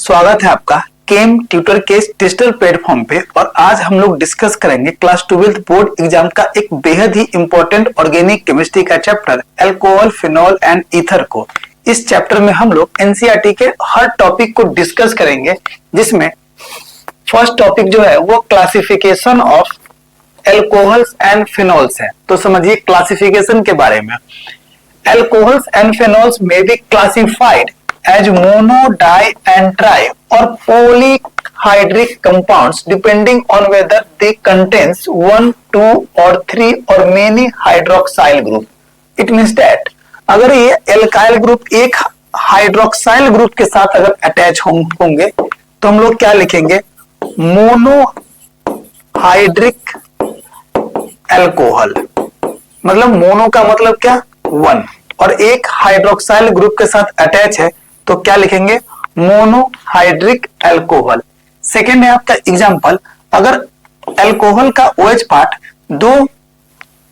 स्वागत है आपका केम ट्यूटर के डिजिटल प्लेटफॉर्म पे। और आज हम लोग डिस्कस करेंगे क्लास 12th बोर्ड एग्जाम का एक बेहद ही इंपॉर्टेंट ऑर्गेनिक केमिस्ट्री का chapter alcohol, phenol and ether को। इस चैप्टर में हम लोग एनसीईआरटी के हर टॉपिक को डिस्कस करेंगे, जिसमें फर्स्ट टॉपिक जो है वो classification of alcohols and phenols है। तो समझिए क्लासिफिकेशन के बारे में। अल्कोहल्स एंड फिनॉल्स में be classified as mono, di and tri or polyhydric compounds depending on whether they contains one, two or three or many hydroxyl group. It means that अगर ये alkyl group एक hydroxyl group के साथ अगर attach होंगे तो हम लोग क्या लिखेंगे? Monohydric alcohol. मतलब मोनो का मतलब क्या? वन। और एक हाइड्रोक्साइल ग्रुप के साथ अटैच है तो क्या लिखेंगे? Monohydric alcohol. सेकेंड है आपका एग्जांपल, अगर अल्कोहल का OH पार्ट दो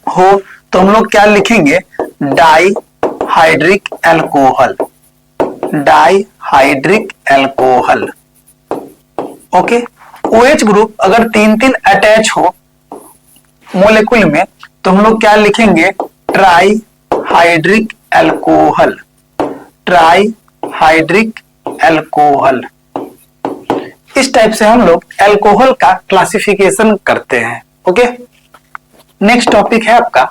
हो तो हम लोग क्या लिखेंगे? Dihydric alcohol. Dihydric alcohol. Okay. OH group अगर तीन तीन अटैच हो मोलेक्युल में तो हम लोग क्या लिखेंगे? Trihydric alcohol. Trihydric alcohol. इस टाइप से हम लोग अल्कोहल का क्लासिफिकेशन करते हैं। ओके। नेक्स्ट टॉपिक है आपका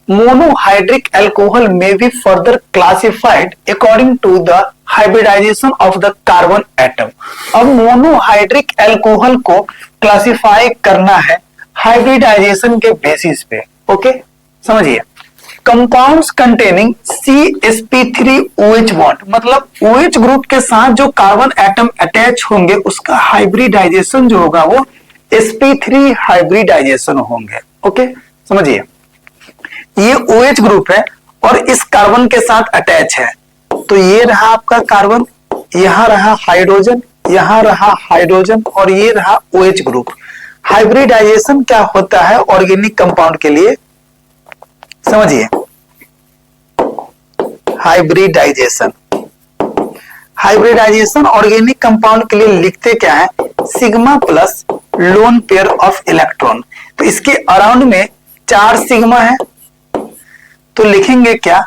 monohydric alcohol may be further classified according to the hybridization of the carbon atom. अब मोनोहाइड्रिक अल्कोहल को क्लासिफाई करना है हाइब्रिडाइजेशन के बेसिस पे। ओके, समझिए। कंपाउंड्स कंटेनिंग CsP3OH बॉन्ड, मतलब OH ग्रुप के साथ जो कार्बन एटम अटैच होंगे उसका हाइब्रिडाइजेशन जो होगा वो sp3 हाइब्रिडाइजेशन होंगे। ओके, समझिए। ये OH ग्रुप है और इस कार्बन के साथ अटैच है, तो ये रहा आपका कार्बन, यहां रहा हाइड्रोजन, यहां रहा हाइड्रोजन और ये रहा OH ग्रुप। हाइब्रिडाइजेशन क्या होता है ऑर्गेनिक कंपाउंड के लिए? समझिए। हाइब्रिडाइजेशन ऑर्गेनिक कंपाउंड के लिए लिखते क्या है? Sigma plus lone pair of electron. तो इसके अराउंड में 4 सिग्मा है तो लिखेंगे क्या?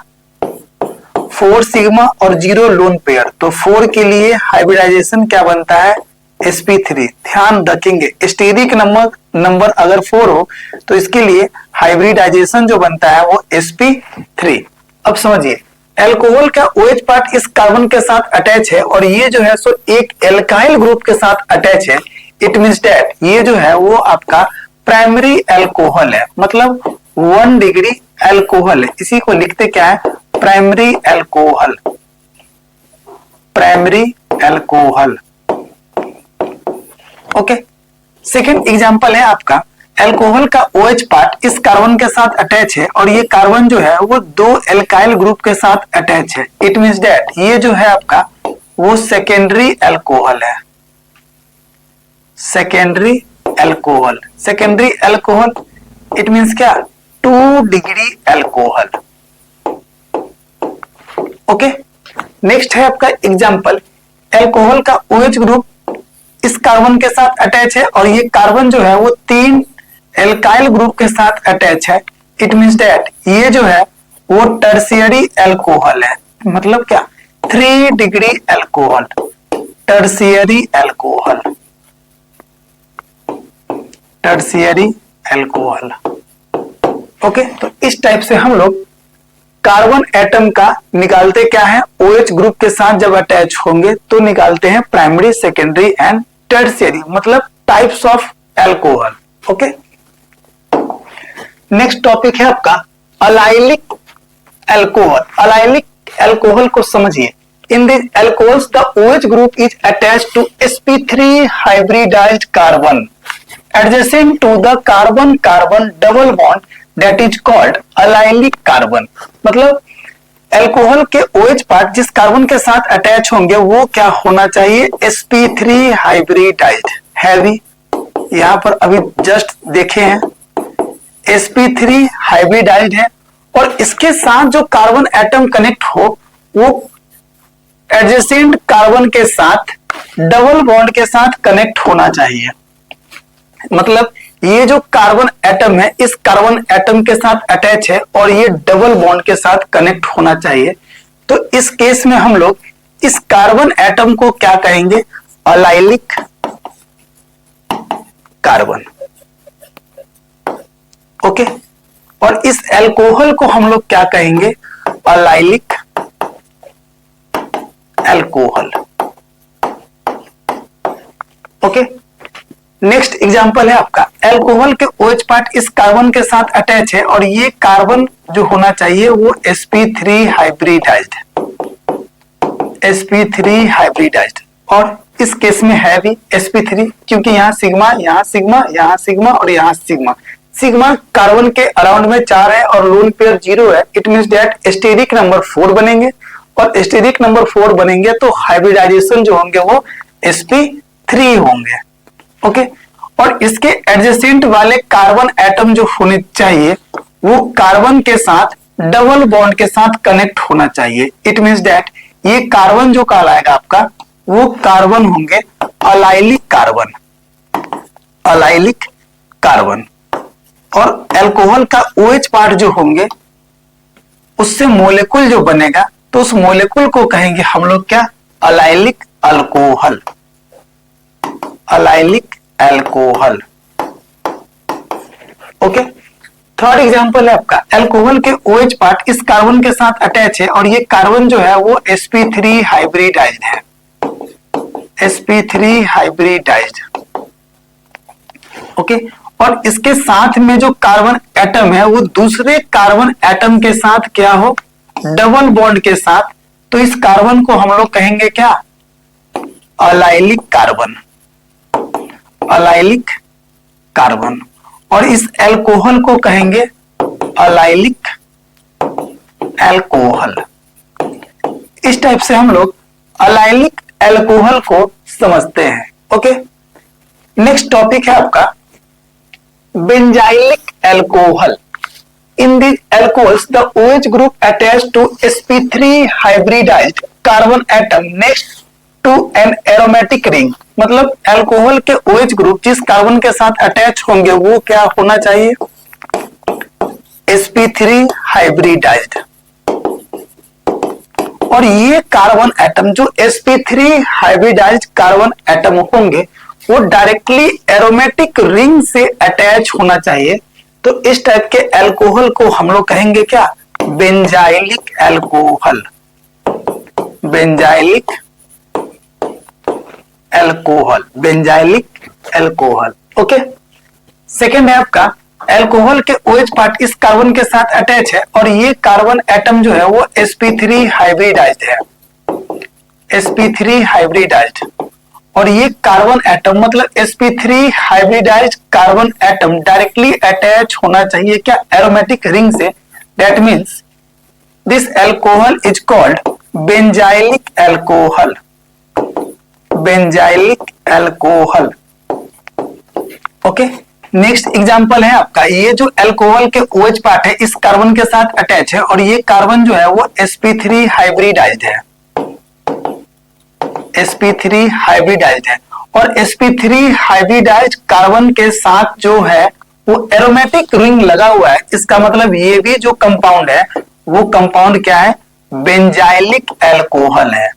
4 सिग्मा और 0 लोन पेयर। तो 4 के लिए हाइब्रिडाइजेशन क्या बनता है? sp3। ध्यान रखेंगे स्टेरिक नंबर अगर 4 हो तो इसके लिए हाइब्रिडाइजेशन जो बनता है वो sp3। अब समझिए, अल्कोहल का OH पार्ट इस कार्बन के साथ अटैच है और ये जो है सो एक एल्काइल ग्रुप के साथ अटैच है। इट मींस दैट ये जो है वो आपका प्राइमरी अल्कोहल है, मतलब 1 डिग्री अल्कोहल है। इसी को लिखते क्या है? Primary alcohol. Primary alcohol. Okay. Second example है आपका, अल्कोहल का OH पार्ट इस कार्बन के साथ अटैच है और ये कार्बन जो है वो 2 एल्काइल ग्रुप के साथ अटैच है। इट मींस दैट ये जो है आपका वो सेकेंडरी अल्कोहल है। Secondary alcohol. Secondary alcohol it means क्या? 2 डिग्री अल्कोहल। ओके। नेक्स्ट है आपका एग्जांपल, अल्कोहल का OH ग्रुप इस कार्बन के साथ अटैच है और ये कार्बन जो है वो 3 एल्काइल ग्रुप के साथ अटैच है। इट मींस दैट ये जो है वो टर्शियरी अल्कोहल है। मतलब क्या? 3 degree alcohol. Tertiary alcohol. Tertiary alcohol. Okay. तो इस टाइप से हम लोग कार्बन एटम का निकालते क्या है? OH ग्रुप के साथ जब अटैच होंगे तो निकालते हैं प्राइमरी, सेकेंडरी एंड टर्शियरी, मतलब types of alcohol. Okay. Next topic है आपका अलाइलिक अल्कोहल। अलाइलिक अल्कोहल को समझिए। In this alcohols the OH group is attached to sp3 hybridized carbon adjacent to the carbon carbon double bond that is called allylic carbon। मतलब alcohol के OH part जिस carbon के साथ attach होंगे वो क्या होना चाहिए? sp3 hybridised. हैवी यहां पर अभी जस्ट देखे हैं sp3 हाइब्रिडाइज्ड है और इसके साथ जो कार्बन एटम कनेक्ट हो वो एडजेसेंट कार्बन के साथ डबल बॉन्ड के साथ कनेक्ट होना चाहिए। मतलब ये जो कार्बन एटम है इस कार्बन एटम के साथ अटैच है और ये डबल बॉन्ड के साथ कनेक्ट होना चाहिए। तो इस केस में हम लोग इस कार्बन एटम को क्या कहेंगे? Allylic carbon. ओके, और इस एल्कोहल को हम लोग क्या कहेंगे? Allylic alcohol. Okay, next example है आपका, एल्कोहल के OH पार्ट इस कार्बन के साथ अटैच है और ये कार्बन जो होना चाहिए वो sp3 हाइब्रिडाइज्ड, sp3 हाइब्रिडाइज्ड, और इस केस में है भी sp3 क्योंकि यहाँ सिग्मा, यहाँ सिग्मा, यहाँ सिग्मा और यहाँ सिग्मा। सिग्मा कार्बन के अराउंड में 4 है और लोन पेयर 0 है। It means that steric number 4 बनेंगे और स्टेरिक नंबर 4 बनेंगे तो हाइब्रिडाइजेशन जो होंगे वो sp3 होंगे। ओके, और इसके एडजेसेंट वाले कार्बन एटम जो होने चाहिए वो कार्बन के साथ डबल बॉन्ड के साथ कनेक्ट होना चाहिए। इट मींस दैट ये कार्बन जो कहलाएगा आपका वो कार्बन होंगे अलाइलिक कार्बन, अलाइलिक कार्बन। और अल्कोहल का OH पार्ट जो होंगे उससे मोलेकुल जो बनेगा तो उस मोलेकुल को कहेंगे हम लोग क्या? Allylic alcohol, allylic alcohol. Okay, third example है आपका, अल्कोहल के OH पार्ट इस कार्बन के साथ अटैच है और ये कार्बन जो है वो sp3 हाइब्रिडाइज्ड है, sp3 हाइब्रिडाइज्ड। ओके, और इसके साथ में जो कार्बन एटम है वो दूसरे कार्बन एटम के साथ क्या हो? डबल बॉन्ड के साथ। तो इस कार्बन को हम लोग कहेंगे क्या? Allylic carbon, allylic carbon. और इस एल्कोहल को कहेंगे अलाइलिक एल्कोहल। इस टाइप से हम लोग अलाइलिक एल्कोहल को समझते हैं। ओके, नेक्स्ट टॉपिक है आपका benzylic alcohol. In these alcohols, the OH group attached to sp3 hybridized carbon atom next to an aromatic ring। मतलब अल्कोहल के OH ग्रुप जिस कार्बन के साथ अटैच होंगे वो क्या होना चाहिए? sp3 hybridised. और ये कार्बन एटम जो sp3 हाइब्रिडाइज्ड कार्बन एटम होंगे वो डायरेक्टली एरोमेटिक रिंग से अटैच होना चाहिए। तो इस टाइप के अल्कोहल को हम लोग कहेंगे क्या? Benzylic alcohol, benzylic alcohol, benzylic alcohol. Okay, second है आपका, अल्कोहल के OH पार्ट इस कार्बन के साथ अटैच है और ये कार्बन एटम जो है वो sp3 हाइब्रिडाइज्ड है, sp3 हाइब्रिडाइज्ड। और ये कार्बन एटम मतलब sp3 hybridized carbon atom directly attach होना चाहिए क्या? एरोमेटिक रिंग से। That means this alcohol is called benzylic alcohol, benzylic alcohol. Okay, next example है आपका, ये जो अल्कोहल के OH पार्ट है इस कार्बन के साथ अटैच है और ये कार्बन जो है वो sp3 हाइब्रिडाइज्ड है, sp3 हाइब्रिडाइज्ड है। और sp3 हाइब्रिडाइज्ड कार्बन के साथ जो है वो एरोमेटिक रिंग लगा हुआ है। इसका मतलब ये भी जो कंपाउंड है वो कंपाउंड क्या है? बेंजाइलिक अल्कोहल है,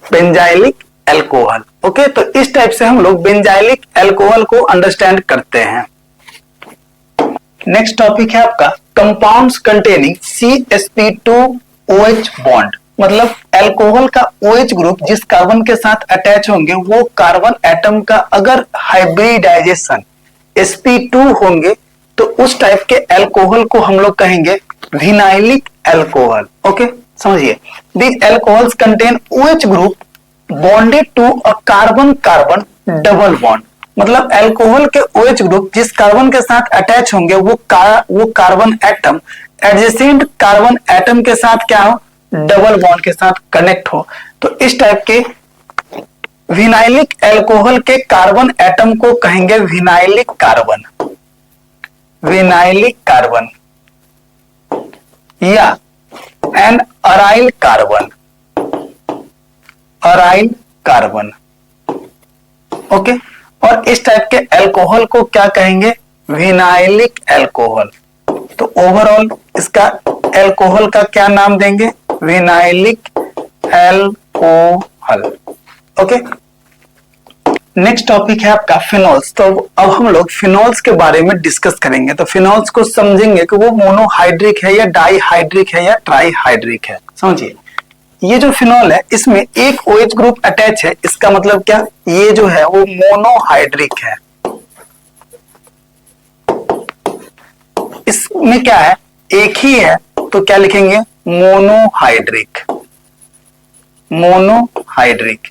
बेंजाइलिक अल्कोहल। ओके, तो इस टाइप से हम लोग बेंजाइलिक अल्कोहल को अंडरस्टैंड करते हैं। नेक्स्ट टॉपिक है आपका कंपाउंड्स कंटेनिंग CsP2OH बॉन्ड। मतलब अल्कोहल का OH ग्रुप जिस कार्बन के साथ अटैच होंगे वो कार्बन एटम का अगर हाइब्रिडाइजेशन sp2 होंगे तो उस टाइप के अल्कोहल को हम लोग कहेंगे विनाइलिक अल्कोहल। ओके, समझिए, these alcohols contain OH group bonded to a carbon carbon double bond। मतलब अल्कोहल के OH ग्रुप जिस कार्बन के साथ अटैच होंगे वो carbon atom adjacent carbon atom के साथ क्या हो? डबल बॉन्ड के साथ कनेक्ट हो। तो इस टाइप के विनाइलिक अल्कोहल के कार्बन एटम को कहेंगे विनाइलिक कार्बन, विनाइलिक कार्बन या an aryl carbon, aryl carbon. Okay, और इस टाइप के अल्कोहल को क्या कहेंगे? Vinylic alcohol. तो ओवरऑल इसका अल्कोहल का क्या नाम देंगे? Vinylic alcohol. Okay, next topic है आपका फिनोल्स। तो अब हम लोग फिनोल्स के बारे में डिस्कस करेंगे। तो फिनोल्स को समझेंगे कि वो मोनोहाइड्रिक है या डाईहाइड्रिक है या ट्राईहाइड्रिक है। समझिए, ये जो फिनोल है इसमें एक OH ग्रुप अटैच है, इसका मतलब क्या? ये जो है वो मोनोहाइड्रिक है। इसमें क्या है? एक ही है, तो क्या लिखेंगे? मोनोहाइड्रिक। मोनोहाइड्रिक।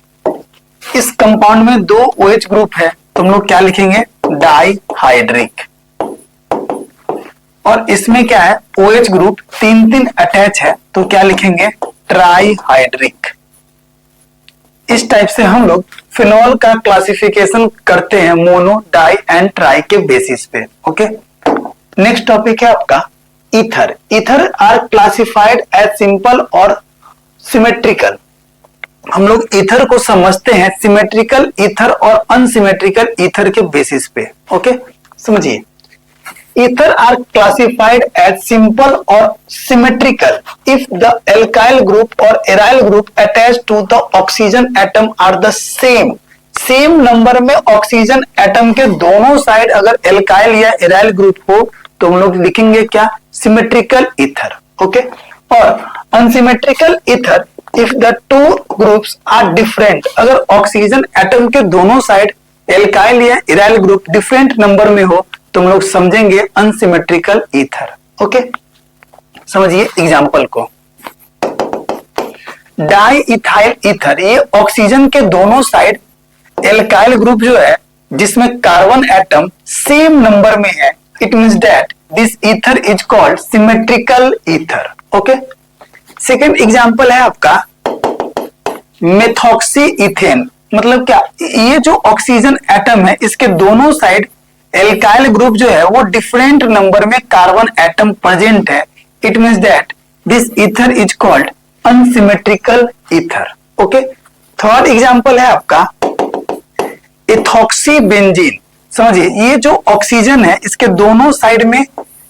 इस कंपाउंड में दो OH ग्रुप है, तो हम लोग क्या लिखेंगे? डाईहाइड्रिक। और इसमें क्या है? OH ग्रुप 3 अटैच है, तो क्या लिखेंगे? ट्राईहाइड्रिक। इस टाइप से हम लोग फिनोल का क्लासिफिकेशन करते हैं मोनो, डाई एंड ट्राई के बेसिस पे। ओके, नेक्स्ट टॉपिक है आपका ether. Ether are classified as simple और सिमेट्रिकल। हम लोग ईथर को समझते हैं सिमेट्रिकल ईथर और अनसिमेट्रिकल ईथर के बेसिस पे। ओके, समझिए, ether are classified as simple और symmetrical if the alkyl group और aryl group attach to the oxygen atom are the same number में ऑक्सीजन एटम के दोनों साइड अगर एल्काइल या एराइल ग्रुप हो तो हम लोग लिखेंगे क्या? Symmetrical ether. ओके, और unsymmetrical ether if the two groups are different, अगर ऑक्सीजन एटम के दोनों साइड एल्काइल या एराइल ग्रुप डिफरेंट नंबर में हो तो हम लोग समझेंगे अनसिमेट्रिकल ईथर। ओके, समझिए एग्जांपल को। डाई इथाइल ईथर, ये ऑक्सीजन के दोनों साइड एल्काइल ग्रुप जो है जिसमें कार्बन एटम सेम नंबर में है, it means that this ether is called symmetrical ether. Okay, second example है आपका मेथॉक्सी इथेन। मतलब क्या? ये जो ऑक्सीजन एटम है इसके दोनों साइड एल्काइल ग्रुप जो है वो डिफरेंट नंबर में कार्बन एटम प्रेजेंट है, it means that this ether is called unsymmetrical ether. Okay, third example है आपका इथॉक्सी बेंजीन। समझिए, ये जो ऑक्सीजन है इसके दोनों साइड में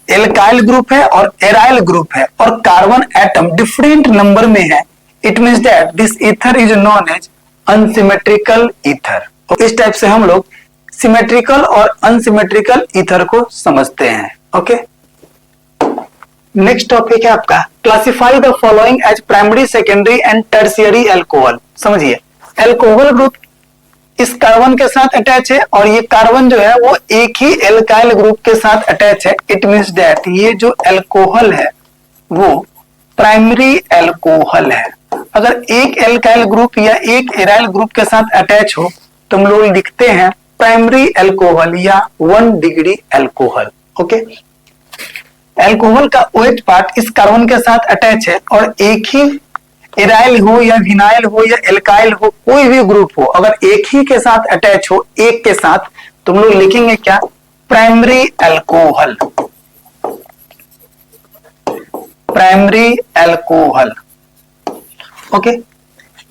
एल्काइल ग्रुप है और एराइल ग्रुप है और कार्बन एटम डिफरेंट नंबर में है, it means that this ether is known as unsymmetrical ether. इस टाइप से हम लोग सिमेट्रिकल और अनसिमेट्रिकल ईथर को समझते हैं। ओके, नेक्स्ट टॉपिक है आपका classify the following as primary, secondary and tertiary alcohol. समझिए, अल्कोहल ग्रुप इस कार्बन के साथ अटैच है और ये कार्बन जो है वो एक ही एल्काइल ग्रुप के साथ अटैच है, इट मींस दैट ये जो अल्कोहल है वो प्राइमरी अल्कोहल है। अगर एक एल्काइल ग्रुप या एक एराइल ग्रुप के साथ अटैच हो तो हम लोग लिखते हैं प्राइमरी अल्कोहल या 1 डिग्री अल्कोहल। ओके, अल्कोहल का OH पार्ट इस कार्बन के साथ अटैच है और एक ही एराइल हो या विनाइल हो या एल्काइल हो, कोई भी ग्रुप हो, अगर एक ही के साथ अटैच हो एक के साथ तो हम लोग लिखेंगे क्या? Primary alcohol. Primary alcohol. Okay,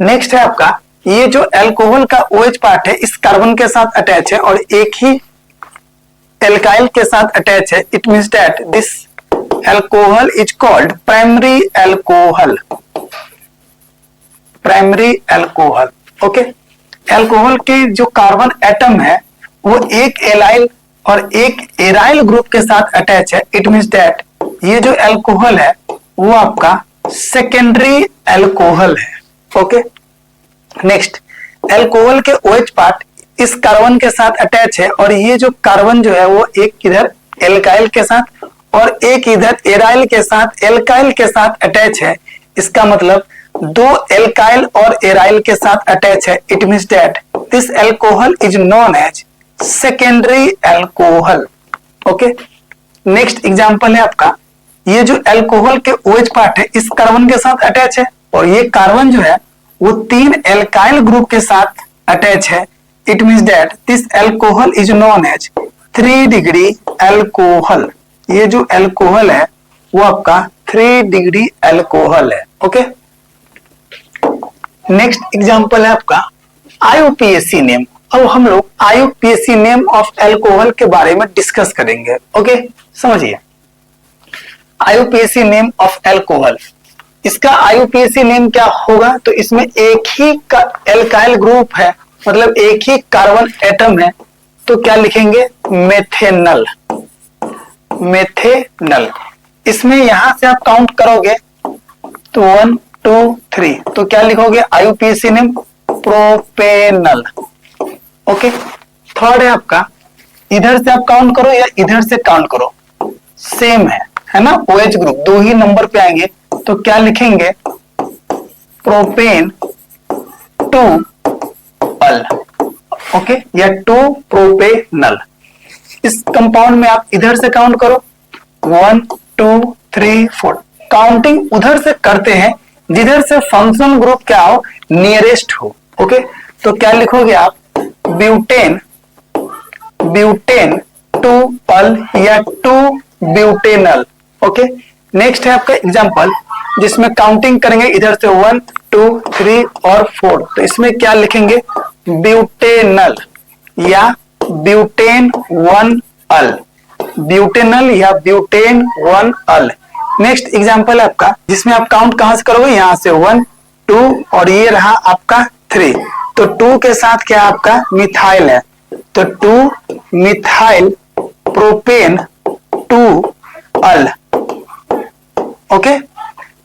next है आपका ये जो अल्कोहल का OH पार्ट है इस कार्बन के साथ अटैच है और एक ही एल्काइल के साथ अटैच है, it means that this alcohol is called primary alcohol. Primary alcohol. Okay, alcohol के जो कार्बन एटम है वो एक एलाइल और एक एराइल ग्रुप के साथ अटैच है, इट मींस दैट ये जो अल्कोहल है वो आपका सेकेंडरी अल्कोहल है। ओके, नेक्स्ट, अल्कोहल के OH पार्ट इस कार्बन के साथ अटैच है और ये जो कार्बन जो है वो एक इधर एल्काइल के साथ और एक इधर एराइल के साथ एल्काइल के साथ अटैच है, इसका मतलब दो एल्काइल और एराइल के साथ अटैच है, it means that this alcohol is known as secondary alcohol. Okay, next example है आपका ये जो अल्कोहल के OH पार्ट है इस कार्बन के साथ अटैच है और ये कार्बन जो है वो 3 एल्काइल ग्रुप के साथ अटैच है, it means that this alcohol is known as 3 degree alcohol. ये जो अल्कोहल है वो आपका 3 डिग्री अल्कोहल है। ओके, नेक्स्ट एग्जांपल है आपका आईयूपीएसी नेम। अब हम लोग आईयूपीएसी नेम ऑफ अल्कोहल के बारे में डिस्कस करेंगे। ओके, समझिए आईयूपीएसी नेम ऑफ अल्कोहल। इसका आईयूपीएसी नेम क्या होगा, तो इसमें एक ही का एल्काइल ग्रुप है, मतलब एक ही कार्बन एटम है, तो क्या लिखेंगे मेथेनल। मेथेनल। इसमें यहां से आप काउंट करोगे तो 1 2 3, तो क्या लिखोगे IUPAC name propanal. Okay, third है आपका इधर से आप काउंट करो या इधर से काउंट करो, सेम है ना, OH ग्रुप दो ही नंबर पे आएंगे, तो क्या लिखेंगे प्रोपेन 2 अल। ओके, या 2 प्रोपेनल। इस कंपाउंड में आप इधर से काउंट करो 1 2 3 4, काउंटिंग उधर से करते हैं जिधर से फंक्शनल ग्रुप क्या हो, नियरेस्ट हो। ओके, तो क्या लिखोगे आप ब्यूटेन 2 अल या 2 ब्यूटेनल। ओके, नेक्स्ट है आपका एग्जांपल जिसमें काउंटिंग करेंगे इधर से 1 2 3 और 4, तो इसमें क्या लिखेंगे ब्यूटेनल या ब्यूटेन 1 अल। ब्यूटेनल या ब्यूटेन 1 अल। नेक्स्ट एग्जांपल है आपका जिसमें आप काउंट कहां से करोगे, यहां से 1 2 और ये रहा आपका 3, तो 2 के साथ क्या आपका मिथाइल है, तो 2 मिथाइल प्रोपेन 2 अल। ओके,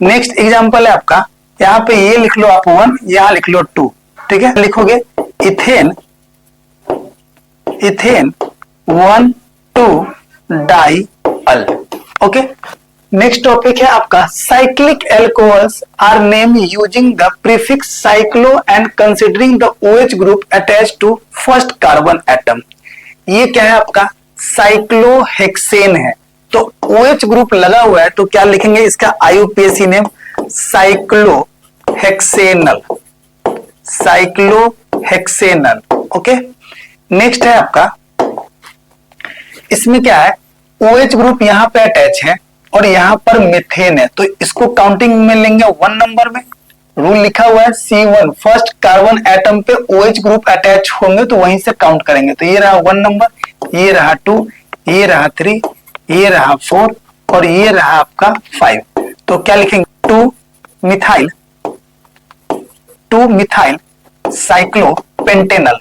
नेक्स्ट एग्जांपल है आपका, यहां पे ये लिख लो आप 1, यहां लिख लो 2, ठीक है, लिखोगे ethane 1 2 diol. Okay, next topic है आपका cyclic alcohols are name using the prefix cyclo and considering the OH group attached to first carbon atom. ये क्या है आपका साइक्लोहेक्सेन है, तो OH ग्रुप लगा हुआ है, तो क्या लिखेंगे इसका आईयूपीएसी नेम साइक्लोहेक्सेनल। साइक्लोहेक्सेनल। ओके, नेक्स्ट है आपका इसमें क्या है OH ग्रुप यहां पे अटैच है और यहां पर मेथेन है, तो इसको काउंटिंग में लेंगे 1 नंबर में। रूल लिखा हुआ है C1, फर्स्ट कार्बन एटम पे OH ग्रुप अटैच होंगे तो वहीं से काउंट करेंगे, तो ये रहा 1 नंबर, ये रहा 2, ये रहा 3, ये रहा 4 और ये रहा आपका 5, तो क्या लिखेंगे 2 methyl cyclopentanal.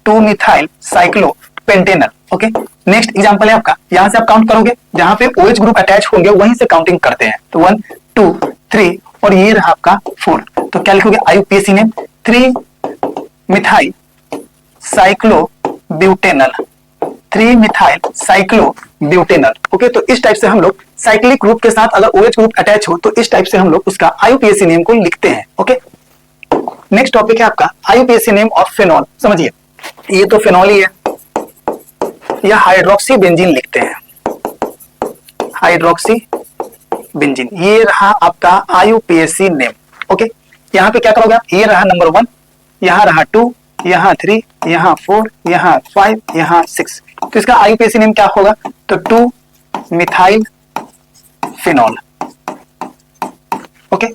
2 methyl cyclopentanal. Okay, next example है आपका, यहां से आप काउंट करोगे जहां पे OH ग्रुप अटैच होंगे वहीं से काउंटिंग करते हैं, तो 1 2 3 और ये रहा आपका 4, तो क्या लिखोगे IUPAC name 3 methyl cyclobutanal. 3 methyl cyclobutanal. Okay, तो इस टाइप से हम लोग साइक्लिक ग्रुप के साथ अगर OH ग्रुप अटैच हो तो इस टाइप से हम लोग उसका आईयूपीएसी नेम को लिखते हैं। ओके, नेक्स्ट टॉपिक है आपका आईयूपीएसी नेम ऑफ फेनॉल। समझिए ये तो फेनॉल ही है, या हाइड्रोक्सी बेंजीन लिखते हैं, हाइड्रोक्सी बेंजीन। ये रहा आपका आईयूपीएसी नेम। ओके, यहां पे क्या करोगे आप, ये रहा नंबर 1, यहां रहा 2, यहां 3, यहां 4, यहां 5, यहां 6, तो इसका आईयूपीएसी नेम क्या होगा, तो 2 मिथाइल फेनॉल। ओके,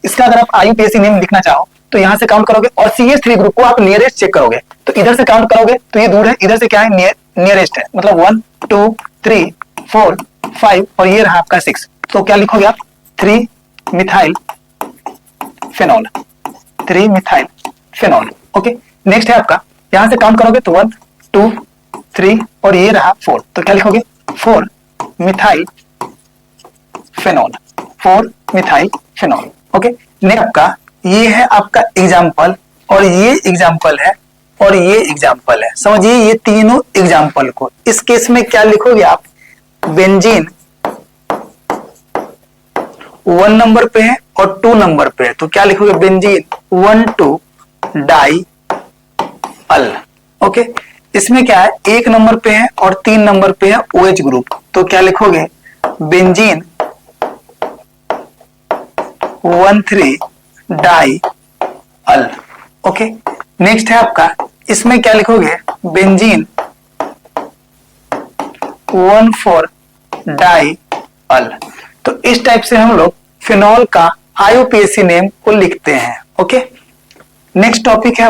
इसका अगर आप आईयूपीएसी नेम लिखना चाहो तो यहां से काउंट करोगे और CH3 ग्रुप को आप नियरेस्ट चेक करोगे, तो इधर से काउंट करोगे तो ये दूर है, इधर से क्या है नियरेस्ट है, मतलब 1 2 3 4 5 और ये रहा आपका 6, तो क्या लिखोगे आप 3 methyl phenol. 3 methyl phenol. Okay, next है आपका, यहां से काउंट करोगे तो 1 2 3 और ये रहा 4, तो क्या लिखोगे 4 methyl phenol. 4 methyl phenol. Okay, next आपका ये है आपका एग्जाम्पल और ये एग्जाम्पल है और ये एग्जाम्पल है। समझिए ये तीनों एग्जाम्पल को, इस केस में क्या लिखोगे आप बेंजीन 1 नंबर पे है और 2 नंबर पे है, तो क्या लिखोगे बेंजीन 1 2 डाई अल। ओके, इसमें क्या है 1 नंबर पे है और 3 नंबर पे है OH ग्रुप, तो क्या लिखोगे बेंजीन 1 3 डाई अल। ओके, नेक्स्ट है आपका, इसमें क्या लिखोगे बेंजीन 1 4 डाई अल। तो इस टाइप से हम लोग फिनॉल का आईयूपीएसी नेम को लिखते हैं। ओके, नेक्स्ट टॉपिक है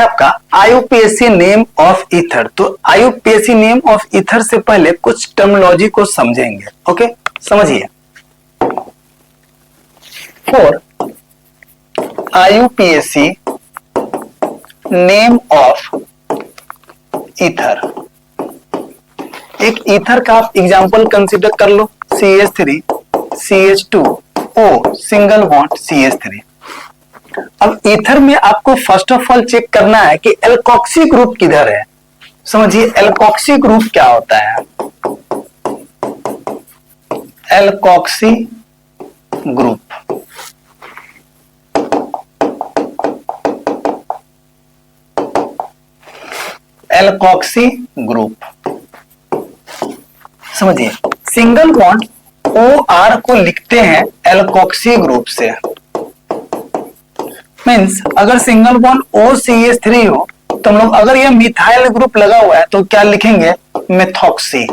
आपका आईयूपीएसी नेम ऑफ ईथर। तो आईयूपीएसी नेम ऑफ ईथर से पहले कुछ टर्मिनोलॉजी को समझेंगे। ओके, समझिए। For IUPAC name of ether, एक ईथर का आप एग्जांपल कंसीडर कर लो, CH3 CH2O single bond CH3। अब ईथर में आपको फर्स्ट ऑफ ऑल चेक करना है कि एल्कोक्सी ग्रुप किधर है। समझिए एल्कोक्सी ग्रुप क्या होता है। एल्कोक्सी ग्रुप समझिए, सिंगल बॉन्ड OR को लिखते हैं एल्कोक्सी ग्रुप से। मीन्स अगर सिंगल बॉन्ड OCH3 हो तो हम लोग अगर ये मिथाइल ग्रुप लगा हुआ है तो क्या लिखेंगे, मेथॉक्सी।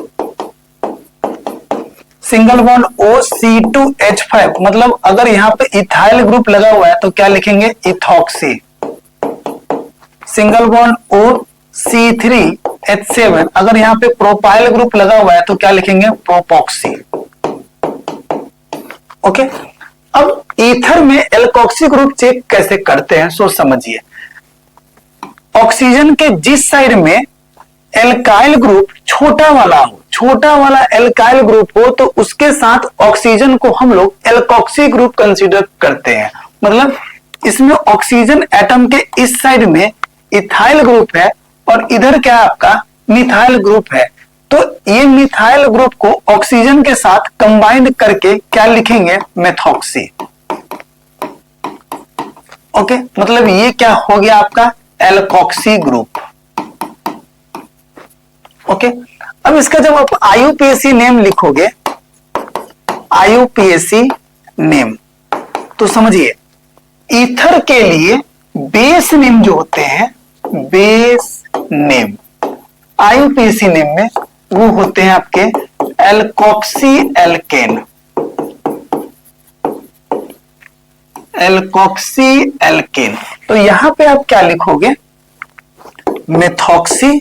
सिंगल बॉन्ड OC2H5 मतलब अगर यहाँ पे इथाइल ग्रुप लगा हुआ है तो क्या लिखेंगे, इथॉक्सी। सिंगल बॉन्ड OC3H7 अगर यहाँ पे प्रोपाइल ग्रुप लगा हुआ है तो क्या लिखेंगे, प्रोपॉक्सी। ओके, अब ईथर में एल्कोक्सी ग्रुप चेक कैसे करते हैं सो समझिए। ऑक्सीजन के जिस साइड में एल्काइल ग्रुप छोटा वाला एल्काइल ग्रुप हो तो उसके साथ ऑक्सीजन को हम लोग एल्कोक्सी ग्रुप कंसीडर करते हैं। मतलब इसमें ऑक्सीजन एटम के इस साइड में इथाइल ग्रुप है और इधर क्या है आपका, मिथाइल ग्रुप है। तो ये मिथाइल ग्रुप को ऑक्सीजन के साथ कंबाइंड करके क्या लिखेंगे, मेथॉक्सी। ओके, मतलब ये क्या हो गया आपका, एल्कोक्सी ग्रुप। ओके, अब इसका जब आप आईयूपीएसी नेम लिखोगे, आईयूपीएसी नेम, तो समझिए ईथर के लिए बेस नेम जो होते हैं, बेस नेम आईयूपीएसी नेम में वो होते हैं आपके एल्कोक्सी एल्केन। एल्कोक्सी एल्केन, तो यहां पे आप क्या लिखोगे, मेथॉक्सी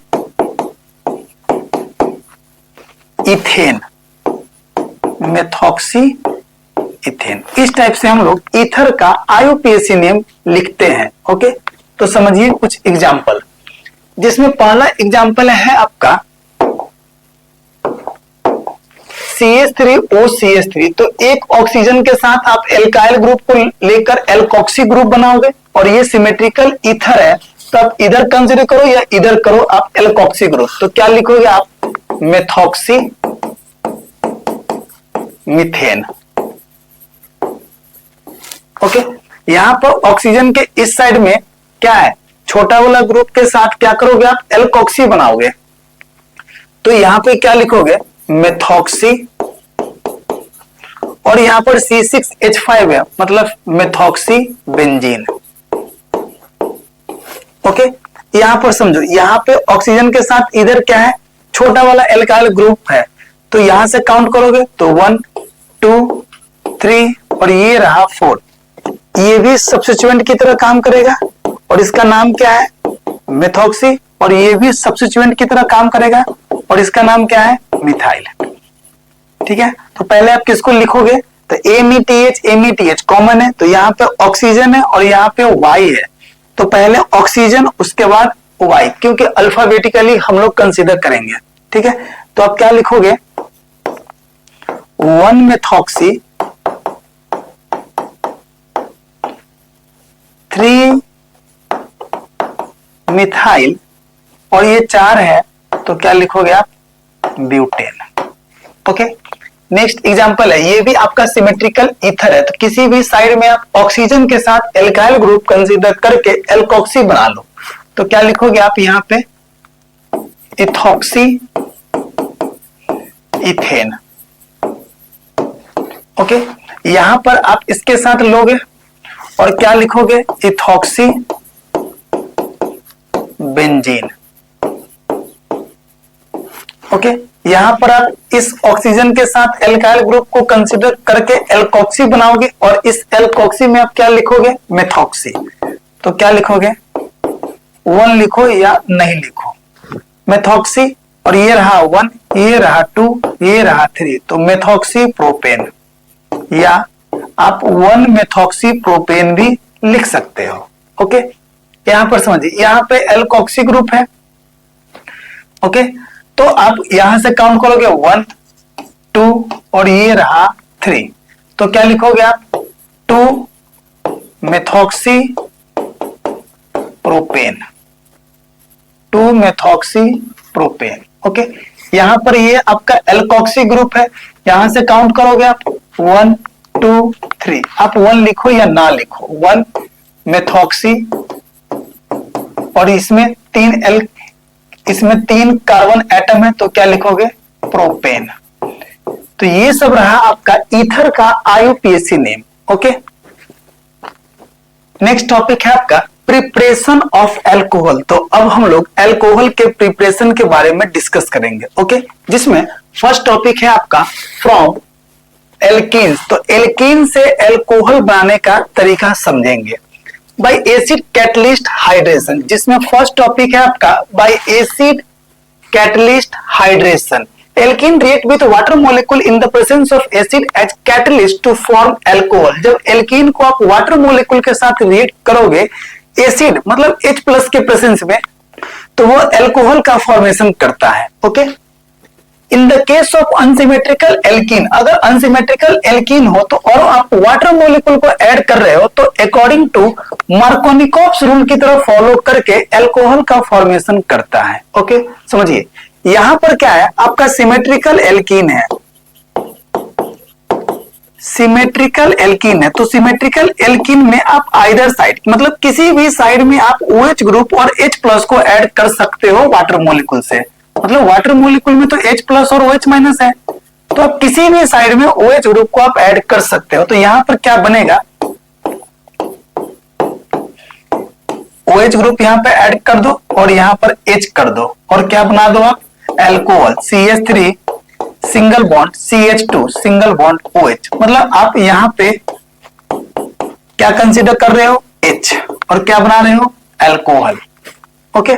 इथेन, मेथॉक्सी इथेन। इस टाइप से हम लोग ईथर का आईयूपीएसी नेम लिखते हैं। ओके, तो समझिए कुछ एग्जाम्पल, जिसमें पहला एग्जाम्पल है आपका CH3OCH3। तो एक ऑक्सीजन के साथ आप एल्काइल ग्रुप को लेकर एल्कोक्सी ग्रुप बनाओगे और ये सिमेट्रिकल ईथर है, तो आप इधर कंसीडर करो या इधर करो आप एल्कोक्सी ग्रुप। तो क्या लिखोगे आप, मेथॉक्सी मीथेन। ओके, यहां पर ऑक्सीजन के इस साइड में क्या है, छोटा वाला ग्रुप के साथ क्या करोगे आप, एल्कोक्सी बनाओगे। तो यहां पे क्या लिखोगे, मेथॉक्सी, और यहां पर C6H5 है मतलब मेथॉक्सी बेंजीन। ओके, यहां पर समझो, यहां पे ऑक्सीजन के साथ इधर क्या है, छोटा वाला एल्काइल ग्रुप है। तो यहां से काउंट करोगे तो 1 2 3 और ये रहा 4। ये भी सब्स्टिट्यूएंट की तरह काम करेगा और इसका नाम क्या है, मेथॉक्सी, और ये भी सब्स्टिट्यूएंट की तरह काम करेगा और इसका नाम क्या है, मिथाइल। ठीक है, तो पहले आप किसको लिखोगे, तो METH कॉमन है, तो यहाँ पे ऑक्सीजन है और यहाँ पे Y है। तो पहले ऑक्सीजन उसके बाद Y, क्योंकि अल्फाबेटिकली हम लोग कंसीडर करेंगे। ठीक है, तो आप क्या लिखोगे, 1 मेथॉक्सी 3 मिथाइल और ये 4 है, तो क्या लिखोगे आप, ब्यूटेन। ओके, नेक्स्ट एग्जांपल है, ये भी आपका सिमेट्रिकल ईथर है। तो किसी भी साइड में आप ऑक्सीजन के साथ एल्काइल ग्रुप कंसीडर करके एल्कोक्सी बना लो। तो क्या लिखोगे आप यहाँ पे, इथॉक्सी इथेन। ओके, यहां पर आप इसके साथ लोगे और क्या लिखोगे, इथॉक्सी बेंजीन। ओके, यहाँ पर आप इस ऑक्सीजन के साथ एल्काइल ग्रुप को कंसीडर करके एल्कोक्सी बनाओगे और इस एल्कोक्सी में आप क्या लिखोगे, मेथॉक्सी। तो क्या लिखोगे, 1 लिखो या नहीं लिखो, मेथॉक्सी। और ये रहा 1, ये रहा 2, ये रहा 3, तो मेथॉक्सी प्रोपेन, या आप 1 मेथॉक्सी प्रोपेन भी लिख सकते हो। ओके, यहां पर समझिए, यहां पे एल्कोक्सी ग्रुप है। ओके, तो आप यहां से काउंट करोगे 1, 2 और ये रहा 3, तो क्या लिखोगे आप, 2 methoxy propane, 2 methoxy propane. Okay, यहां पर ये आपका एल्कोक्सी ग्रुप है, यहां से काउंट करोगे आप 1, 2, 3, आप 1 लिखो या ना लिखो, 1 मेथॉक्सी, और इसमें 3 कार्बन एटम है, तो क्या लिखोगे, प्रोपेन। तो ये सब रहा आपका ईथर का IUPAC name. Okay, next topic है आपका प्रिपरेशन ऑफ अल्कोहल। तो अब हम लोग अल्कोहल के प्रिपरेशन के बारे में डिस्कस करेंगे। ओके, जिसमें फर्स्ट टॉपिक है आपका फ्रॉम एल्कीन्स। तो एल्कीन से अल्कोहल बनाने का तरीका समझेंगे बाय एसिड कैटलिस्ट हाइड्रेशन, जिसमें फर्स्ट टॉपिक है आपका by acid catalyst hydration. Alkene react with water molecule in the presence of acid as catalyst to form alcohol. जब एल्कीन को आप वाटर मॉलिक्यूल के साथ रिएक्ट करोगे एसिड मतलब H+ के प्रेजेंस में, तो वो अल्कोहल का फॉर्मेशन करता है। Okay, in the case of unsymmetrical alkene, अगर अनसिमेट्रिकल एल्कीन हो तो और आप वाटर मॉलिक्यूल को ऐड कर रहे हो, तो अकॉर्डिंग टू मार्कोनिकोव्स रूल की तरह फॉलो करके अल्कोहल का फॉर्मेशन करता है। ओके, समझिए, यहां पर क्या है, आपका सिमेट्रिकल एल्कीन है, सिमेट्रिकल एल्कीन है, तो सिमेट्रिकल एल्कीन में आप आइदर साइड मतलब किसी भी साइड में आप OH ग्रुप और H+ को ऐड कर सकते हो वाटर मॉलिक्यूल से। मतलब वाटर मॉलिक्यूल में तो H+ और OH- है, तो आप किसी भी साइड में OH ग्रुप को आप ऐड कर सकते हो। तो यहां पर क्या बनेगा, OH ग्रुप यहां पे ऐड कर दो और यहां पर H कर दो, और क्या बना दो आप, alcohol, CH3 single bond CH2 single bond OH। मतलब आप यहां पे क्या कंसीडर कर रहे हो, H, और क्या बना रहे हो, alcohol. Okay,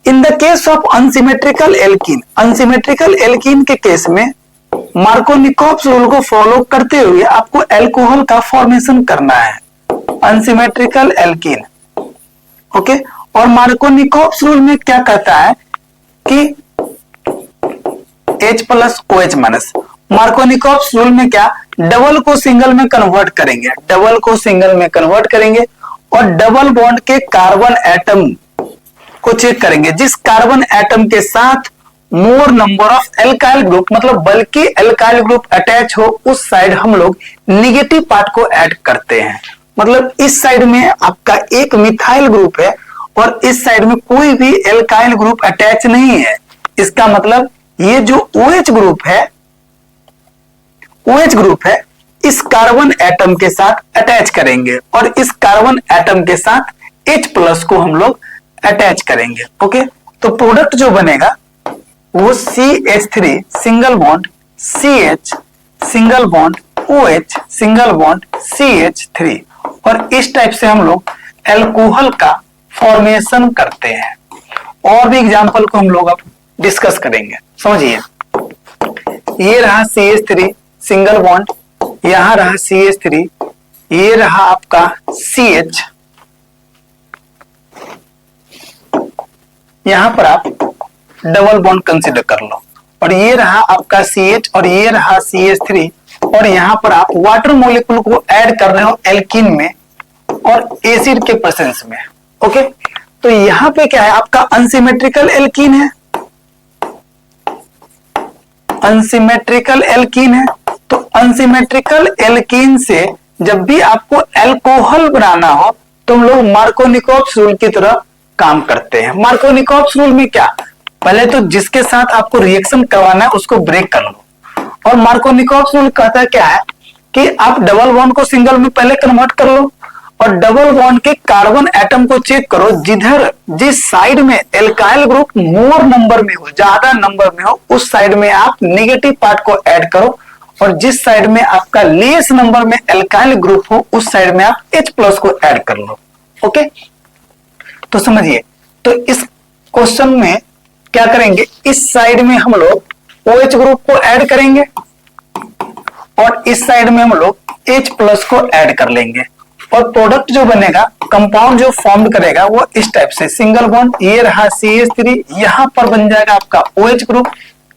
in the case of unsymmetrical alkene, unsymmetrical alkene के केस में मार्कोनिकोव्स रूल को फॉलो करते हुए आपको अल्कोहल का फॉर्मेशन करना है, अनसिमेट्रिकल एल्कीन। ओके, और मार्कोनिकोव्स रूल में क्या कहता है कि H+ OH-। मार्कोनिकोव्स रूल में क्या, डबल को सिंगल में कन्वर्ट करेंगे, डबल को सिंगल में कन्वर्ट करेंगे, और डबल बॉन्ड के कार्बन एटम को चेक करेंगे, जिस कार्बन एटम के साथ मोर नंबर ऑफ एल्काइल ग्रुप मतलब बल्कि एल्काइल ग्रुप अटैच हो, उस साइड हम लोग निगेटिव पार्ट को ऐड करते हैं। मतलब इस साइड में आपका एक मिथाइल ग्रुप है और इस साइड में कोई भी एल्काइल ग्रुप अटैच नहीं है। इसका मतलब ये जो OH ग्रुप है, OH ग्रुप है, इस कार्बन एटम के साथ अटैच करेंगे और इस कार्बन एटम के साथ H+ को हम लोग अटैच करेंगे। ओके, तो प्रोडक्ट जो बनेगा वो CH3 single bond CH single bond OH single bond CH3, और इस टाइप से हम लोग अल्कोहल का फॉर्मेशन करते हैं। और भी एग्जांपल को हम लोग अब डिस्कस करेंगे। समझिए, ये रहा CH3 सिंगल बॉन्ड, यहां रहा CH3, ये रहा आपका CH, यहां पर आप डबल बॉन्ड कंसीडर कर लो, और ये रहा आपका CH और ये रहा CH3, और यहां पर आप वाटर मॉलिक्यूल को ऐड कर रहे हो एल्कीन में और एसिड के प्रेजेंस में। ओके, तो यहां पे क्या है, आपका अनसिमेट्रिकल एल्कीन है, अनसिमेट्रिकल एल्कीन है। तो अनसिमेट्रिकल एल्कीन से जब भी आपको अल्कोहल बनाना हो तो हम लोग मार्कोनिकोव्स रूल की तरह काम करते हैं। मार्कोनिकोव्स रूल में क्या, पहले तो जिसके साथ आपको रिएक्शन करवाना है उसको ब्रेक कर लो, और मार्कोनिकोव्स रूल कहता है क्या है कि आप डबल बॉन्ड को सिंगल में पहले कन्वर्ट कर लो और डबल बॉन्ड के कार्बन एटम को चेक करो, जिस साइड में एल्काइल ग्रुप मोर नंबर में हो, ज्यादा नंबर में हो, उस साइड में आप नेगेटिव पार्ट को ऐड करो, और जिस साइड में आपका लेस नंबर में एल्काइल ग्रुप हो उस साइड में आप H+ को ऐड कर लो। ओके, तो समझिए, तो इस क्वेश्चन में क्या करेंगे, इस साइड में हम लोग OH ग्रुप को ऐड करेंगे और इस साइड में हम लोग H+ को ऐड कर लेंगे, और प्रोडक्ट जो बनेगा, कंपाउंड जो फॉर्म करेगा वो इस टाइप से, सिंगल बॉन्ड, ये रहा CH3, यहां पर बन जाएगा आपका OH ग्रुप,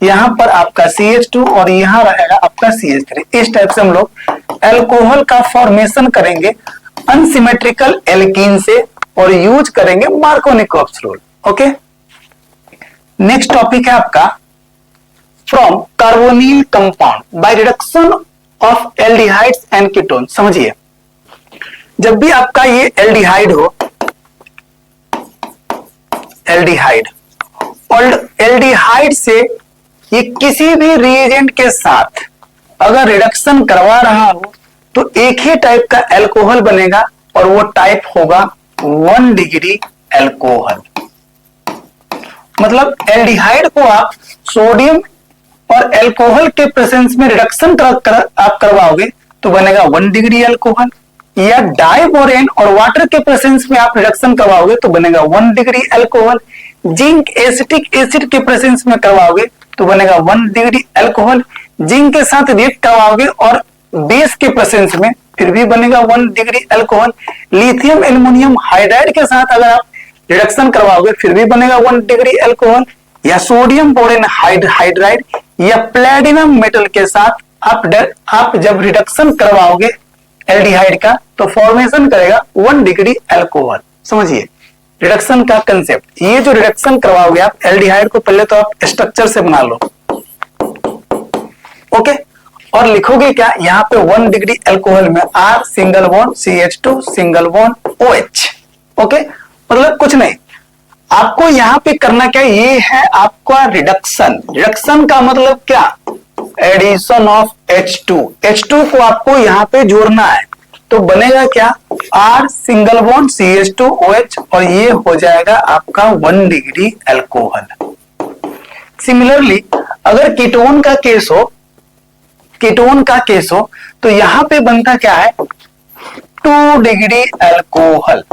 यहां पर आपका CH2 और यहां रहेगा आपका CH3। इस टाइप से हम लोग अल्कोहल का फॉर्मेशन करेंगे अनसिमेट्रिकल एल्कीन से और यूज करेंगे Markovnikov's rule. Okay, next topic है आपका from carbonyl compound by reduction of aldehydes and ketone. समझिए, जब भी आपका ये एल्डिहाइड हो, एल्डिहाइड, और एल्डिहाइड से ये किसी भी रिएजेंट के साथ अगर रिडक्शन करवा रहा हो तो एक ही टाइप का अल्कोहल बनेगा और वो टाइप होगा 1 डिग्री अल्कोहल। मतलब एल्डिहाइड को आप सोडियम और अल्कोहल के प्रेजेंस में रिडक्शन आप करवाओगे तो बनेगा 1 डिग्री अल्कोहल, या डाइबोरेन और वाटर के प्रेजेंस में आप रिडक्शन करवाओगे तो बनेगा 1 degree alcohol, zinc acetic acid के प्रेजेंस में करवाओगे तो बनेगा 1 डिग्री अल्कोहल, जिंक के साथ रिएक्ट करवाओगे और बेस के प्रेजेंस में फिर भी बनेगा 1 degree alcohol, lithium aluminium hydride के साथ अगर आप रिडक्शन करवाओगे फिर भी बनेगा 1 डिग्री अल्कोहल, या सोडियम बोरेन हाइड्राइड या प्लेटिनम मेटल के साथ आप जब रिडक्शन करवाओगे एल्डिहाइड का तो फॉर्मेशन करेगा 1 डिग्री अल्कोहल। समझिए रिडक्शन का कंसेप्ट, ये जो रिडक्शन करवाओगे आप एल्डिहाइड को, पहले तो आप स्ट्रक्चर से बना लो। ओके, और लिखोगे क्या, यहाँ पे 1 डिग्री अल्कोहल में R single bond CH2 single bond OH। Okay, मतलब कुछ नहीं, आपको यहाँ पे करना क्या, ये है आपका रिडक्शन। रिडक्शन का मतलब क्या, एडिशन ऑफ H2 को आपको यहाँ पे जोड़ना है, तो बनेगा क्या, R single bond CH2 OH, और ये हो जाएगा आपका 1 डिग्री अल्कोहल। सिमिलरली अगर कीटोन का केस हो तो यहां पे बनता क्या है, 2 डिग्री अल्कोहल।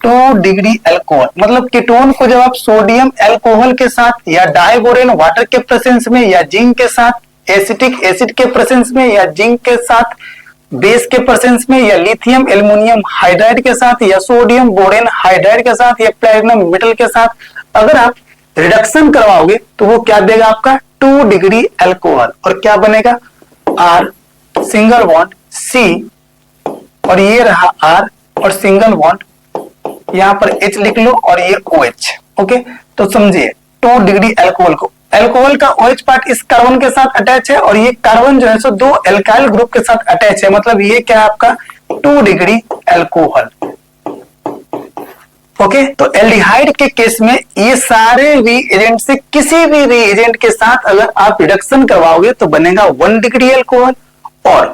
2 डिग्री अल्कोहल मतलब कीटोन को जब आप सोडियम अल्कोहल के साथ या डाइबोरेन वाटर के प्रेजेंस में या जिंक के साथ एसिटिक एसिड के प्रेजेंस में या जिंक के साथ बेस के प्रेजेंस में या लिथियम एल्युमिनियम हाइड्राइड के साथ या सोडियम बोरेन हाइड्राइड के साथ या प्लेटिनम मेटल के साथ अगर आप रिडक्शन करवाओगे तो वो क्या देगा आपका 2 डिग्री अल्कोहल, और क्या बनेगा R सिंगल बॉन्ड C, और ये रहा R और सिंगल बॉन्ड, यहां पर H लिख लो और ये OH। ओके, तो समझिए 2 डिग्री अल्कोहल को, अल्कोहल का OH पार्ट इस कार्बन के साथ अटैच है और ये कार्बन जो है सो 2 एल्काइल ग्रुप के साथ अटैच है, मतलब ये क्या है आपका 2 डिग्री अल्कोहल। ओके, तो एल्डिहाइड के केस में ये सारे रीएजेंट से किसी भी रीएजेंट के साथ अगर आप रिडक्शन करवाओगे तो बनेगा 1 डिग्री अल्कोहल, और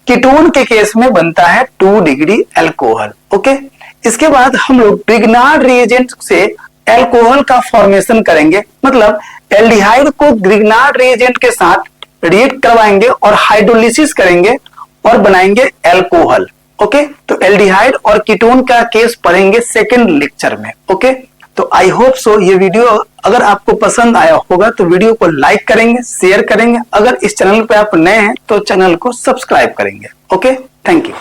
कीटोन के केस में बनता है 2 डिग्री अल्कोहल। ओके, इसके बाद हम लोग ग्रिग्नार्ड रीएजेंट से अल्कोहल का फॉर्मेशन करेंगे, मतलब एल्डिहाइड को ग्रिग्नार्ड रीएजेंट के साथ रिएक्ट करवाएंगे और हाइड्रोलिसिस करेंगे और बनाएंगे अल्कोहल। ओके, तो एल्डिहाइड और कीटोन का केस पढ़ेंगे सेकंड लेक्चर में। ओके, तो आई होप सो ये वीडियो अगर आपको पसंद आया होगा तो वीडियो को लाइक करेंगे, शेयर करेंगे, अगर इस चैनल पे आप नए हैं तो चैनल को सब्सक्राइब करेंगे। Okay, thank you.